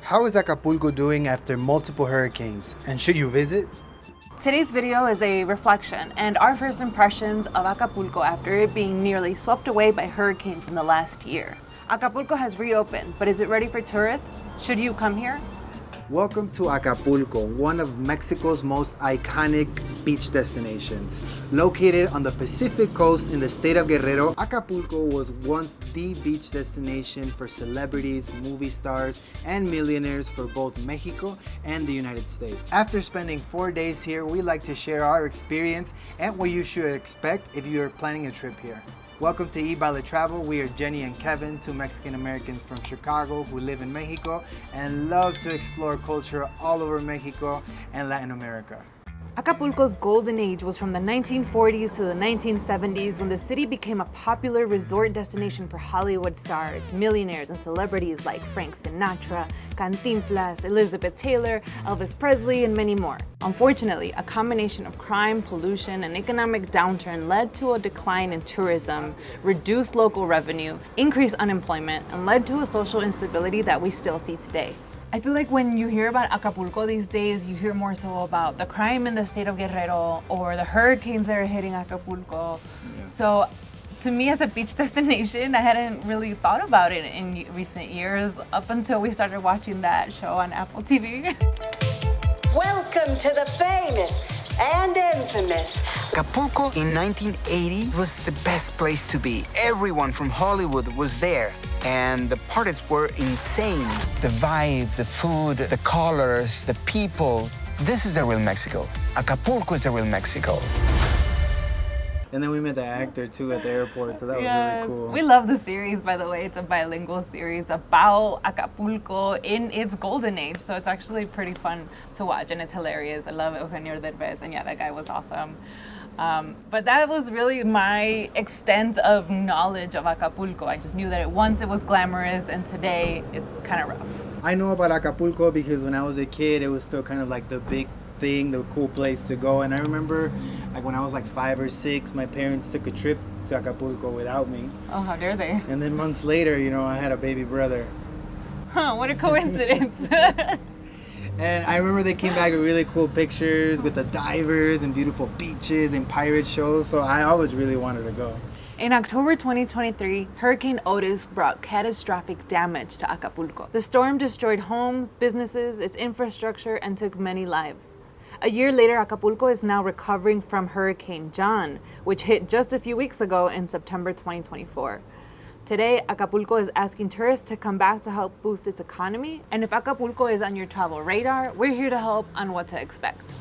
How is Acapulco doing after multiple hurricanes, and should you visit? Today's video is a reflection and our first impressions of Acapulco after it being nearly swept away by hurricanes in the last year. Acapulco has reopened, but is it ready for tourists? Should you come here? Welcome to Acapulco, one of Mexico's most iconic beach destinations. Located on the Pacific coast in the state of Guerrero, Acapulco was once the beach destination for celebrities, movie stars, and millionaires for both Mexico and the United States. After spending 4 days here, we like to share our experience and what you should expect if you are planning a trip here. Welcome to eBallet Travel. We are Jenny and Kevin, two Mexican Americans from Chicago who live in Mexico and love to explore culture all over Mexico and Latin America. Acapulco's golden age was from the 1940s to the 1970s when the city became a popular resort destination for Hollywood stars, millionaires, and celebrities like Frank Sinatra, Cantinflas, Elizabeth Taylor, Elvis Presley, and many more. Unfortunately, a combination of crime, pollution, and economic downturn led to a decline in tourism, reduced local revenue, increased unemployment, and led to a social instability that we still see today. I feel like when you hear about Acapulco these days, you hear more so about the crime in the state of Guerrero or the hurricanes that are hitting Acapulco. Yeah. So to me as a beach destination, I hadn't really thought about it in recent years up until we started watching that show on Apple TV. Welcome to the famous and infamous Acapulco in 1980 was the best place to be. Everyone from Hollywood was there, and the parties were insane. The vibe, the food, the colors, the people. This is the real Mexico. Acapulco is the real Mexico. And then we met the actor too at the airport, so that was really cool. We love the series, by the way. It's a bilingual series about Acapulco in its golden age, so it's actually pretty fun to watch, and it's hilarious. I love Eugenio Derbez, and yeah, that guy was awesome. But that was really my extent of knowledge of Acapulco. I just knew that once it was glamorous, and today it's kind of rough. I know about Acapulco because when I was a kid, it was still kind of like the big thing, the cool place to go. And I remember like when I was like 5 or 6, my parents took a trip to Acapulco without me. Oh, how dare they? And then months later, I had a baby brother. Huh, what a coincidence. And I remember they came back with really cool pictures with the divers and beautiful beaches and pirate shows, so I always really wanted to go. In October 2023, Hurricane Otis brought catastrophic damage to Acapulco. The storm destroyed homes, businesses, its infrastructure, and took many lives. A year later, Acapulco is now recovering from Hurricane John, which hit just a few weeks ago in September 2024. Today, Acapulco is asking tourists to come back to help boost its economy. And if Acapulco is on your travel radar, we're here to help on what to expect.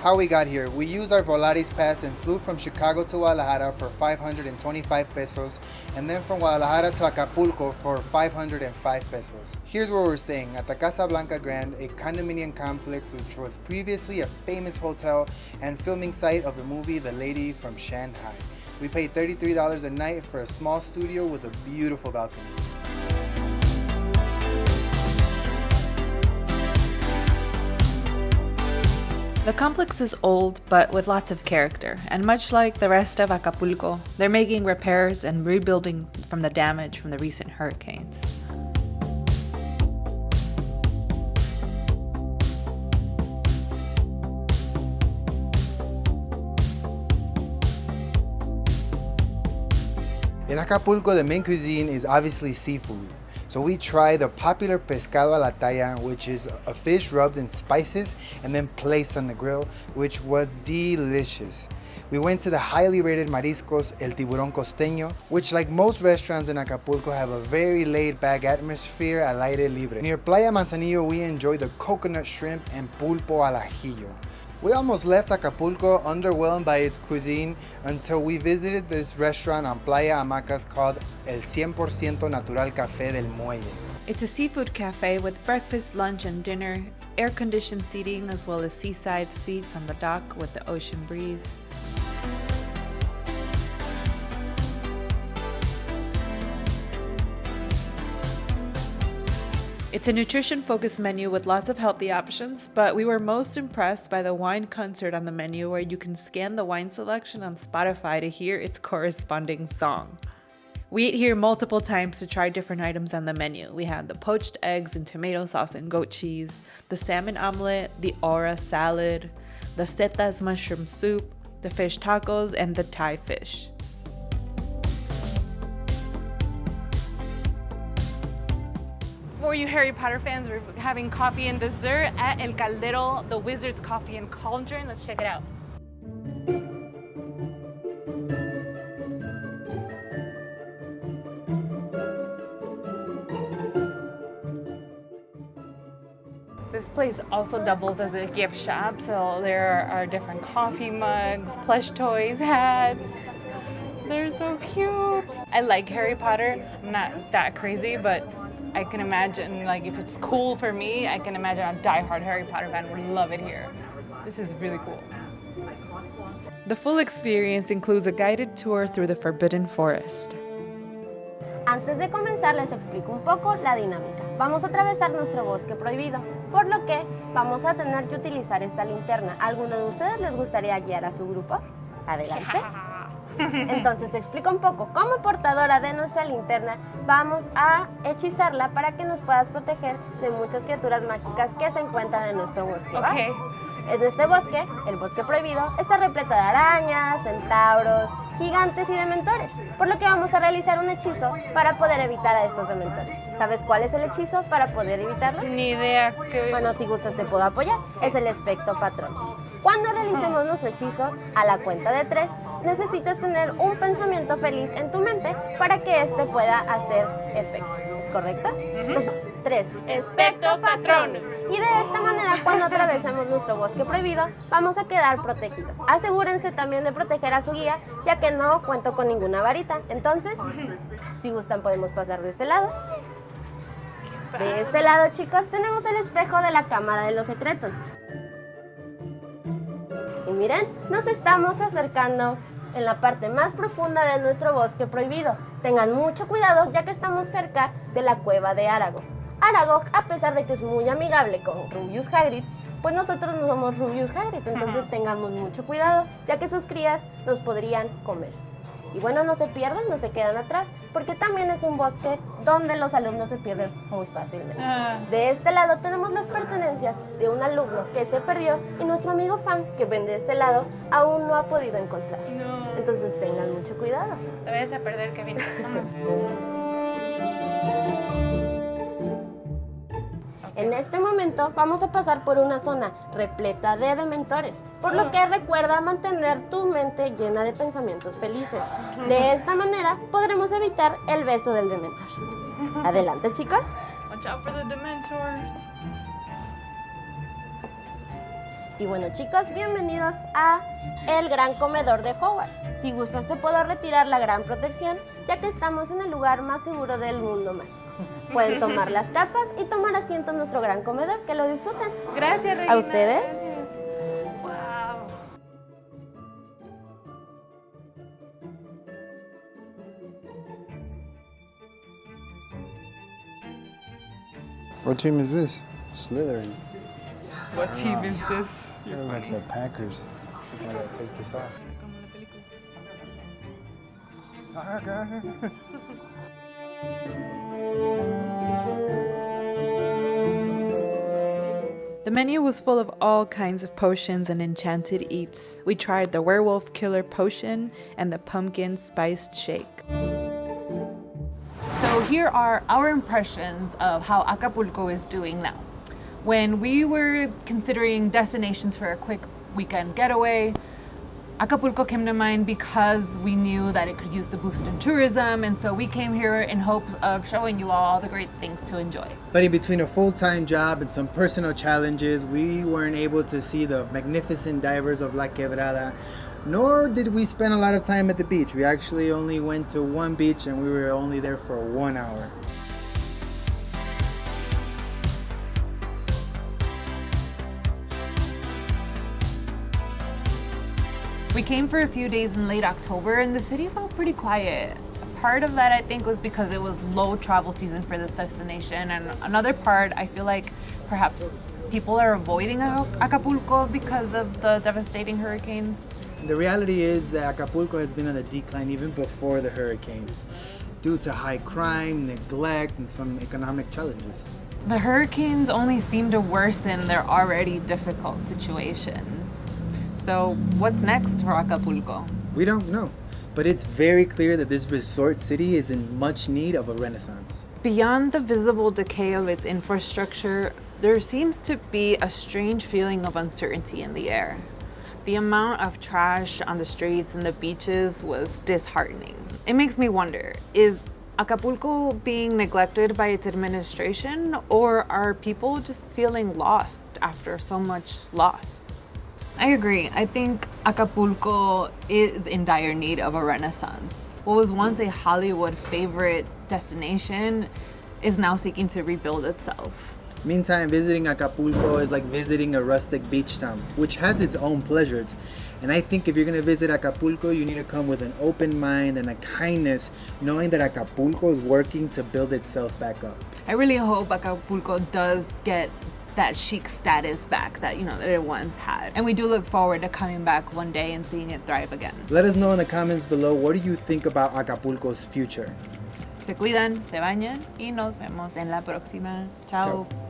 How we got here: we used our Volaris pass and flew from Chicago to Guadalajara for 525 pesos, and then from Guadalajara to Acapulco for 505 pesos. Here's where we're staying, at the Casa Blanca Grand, a condominium complex which was previously a famous hotel and filming site of the movie The Lady from Shanghai. We paid $33 a night for a small studio with a beautiful balcony. The complex is old, but with lots of character, and much like the rest of Acapulco, they're making repairs and rebuilding from the damage from the recent hurricanes. In Acapulco, the main cuisine is obviously seafood. So we tried the popular pescado a la talla, which is a fish rubbed in spices and then placed on the grill, which was delicious. We went to the highly rated mariscos, El Tiburón Costeño, which like most restaurants in Acapulco have a very laid-back atmosphere al aire libre. Near Playa Manzanillo, we enjoyed the coconut shrimp and pulpo al ajillo. We almost left Acapulco underwhelmed by its cuisine until we visited this restaurant on Playa Hamacas called El 100% Natural Café del Muelle. It's a seafood cafe with breakfast, lunch, and dinner, air-conditioned seating, as well as seaside seats on the dock with the ocean breeze. It's a nutrition-focused menu with lots of healthy options, but we were most impressed by the wine concert on the menu, where you can scan the wine selection on Spotify to hear its corresponding song. We ate here multiple times to try different items on the menu. We had the poached eggs and tomato sauce and goat cheese, the salmon omelet, the aura salad, the setas mushroom soup, the fish tacos, and the Thai fish. For you Harry Potter fans, we're having coffee and dessert at El Caldero, the Wizard's Coffee and Cauldron. Let's check it out. This place also doubles as a gift shop, so there are different coffee mugs, plush toys, hats. They're so cute. I like Harry Potter. I'm not that crazy, but I can imagine, like, if it's cool for me, I can imagine a diehard Harry Potter fan would love it here. This is really cool. The full experience includes a guided tour through the Forbidden Forest. Antes de comenzar les explico un poco la dinámica. Vamos a atravesar nuestro bosque prohibido, por lo que vamos a tener que utilizar esta linterna. ¿Alguno de ustedes les gustaría guiar a su grupo? Adelante. Entonces explico un poco. Como portadora de nuestra linterna, vamos a hechizarla para que nos puedas proteger de muchas criaturas mágicas que se encuentran en nuestro bosque, ¿va? Okay. En este bosque, el bosque prohibido, está repleto de arañas, centauros, gigantes y dementores, por lo que vamos a realizar un hechizo para poder evitar a estos dementores. ¿Sabes cuál es el hechizo para poder evitarlos? Ni idea. Bueno, si gustas te puedo apoyar. Es el Espectro Patrones. Cuando realicemos nuestro hechizo, a la cuenta de 3, necesitas tener un pensamiento feliz en tu mente para que este pueda hacer efecto. ¿Es correcto? 3. Espectro Patrones. Y de esta manera, cuando atravesemos nuestro bosque prohibido, vamos a quedar protegidos. Asegúrense también de proteger a su guía, ya que no cuento con ninguna varita. Entonces, si gustan, podemos pasar de este lado. De este lado, chicos, tenemos el espejo de la Cámara de los Secretos. Y miren, nos estamos acercando en la parte más profunda de nuestro bosque prohibido. Tengan mucho cuidado, ya que estamos cerca de la cueva de Aragog. Aragog, a pesar de que es muy amigable con Rubius Hagrid, pues nosotros no somos Rubius Hagrid, entonces tengamos mucho cuidado, ya que sus crías nos podrían comer. Y bueno, no se pierdan, no se quedan atrás, porque también es un bosque donde los alumnos se pierden muy fácilmente. De este lado tenemos las pertenencias de un alumno que se perdió y nuestro amigo fan, que ven de este lado, aún no ha podido encontrar. Entonces tengan mucho cuidado. Te vayas a perder, Kevin. Vamos. En este momento vamos a pasar por una zona repleta de dementores, por lo que recuerda mantener tu mente llena de pensamientos felices. De esta manera podremos evitar el beso del dementor. Adelante, chicos. Watch out for the Dementors. Y bueno, chicos, bienvenidos a el gran comedor de Hogwarts. Si gustas te puedo retirar la gran protección, ya que estamos en el lugar más seguro del mundo mágico. Pueden tomar las tapas y tomar asiento en nuestro gran comedor. Que lo disfruten. Gracias, Regina. ¿A ustedes? Gracias. Wow. What team is this? Slytherin. What team is this? They're like the Packers. I gotta take this off. The menu was full of all kinds of potions and enchanted eats. We tried the werewolf killer potion and the pumpkin spiced shake. So here are our impressions of how Acapulco is doing now. When we were considering destinations for a quick weekend getaway, Acapulco came to mind because we knew that it could use the boost in tourism, and so we came here in hopes of showing you all the great things to enjoy. But in between a full-time job and some personal challenges, we weren't able to see the magnificent divers of La Quebrada, nor did we spend a lot of time at the beach. We actually only went to one beach and we were only there for 1 hour. We came for a few days in late October and the city felt pretty quiet. Part of that I think was because it was low travel season for this destination, and another part I feel like perhaps people are avoiding Acapulco because of the devastating hurricanes. The reality is that Acapulco has been on a decline even before the hurricanes. due to high crime, neglect, and some economic challenges. The hurricanes only seem to worsen their already difficult situation. So, what's next for Acapulco? We don't know, but it's very clear that this resort city is in much need of a renaissance. Beyond the visible decay of its infrastructure, there seems to be a strange feeling of uncertainty in the air. The amount of trash on the streets and the beaches was disheartening. It makes me wonder, is Acapulco being neglected by its administration, or are people just feeling lost after so much loss? I agree. I think Acapulco is in dire need of a renaissance. What was once a Hollywood favorite destination is now seeking to rebuild itself. Meantime, visiting Acapulco is like visiting a rustic beach town, which has its own pleasures. And I think if you're gonna visit Acapulco, you need to come with an open mind and a kindness, knowing that Acapulco is working to build itself back up. I really hope Acapulco does get that chic status back that that it once had. And we do look forward to coming back one day and seeing it thrive again. Let us know in the comments below, what do you think about Acapulco's future? Se cuidan, se bañan y nos vemos en la próxima. Chao. Chao.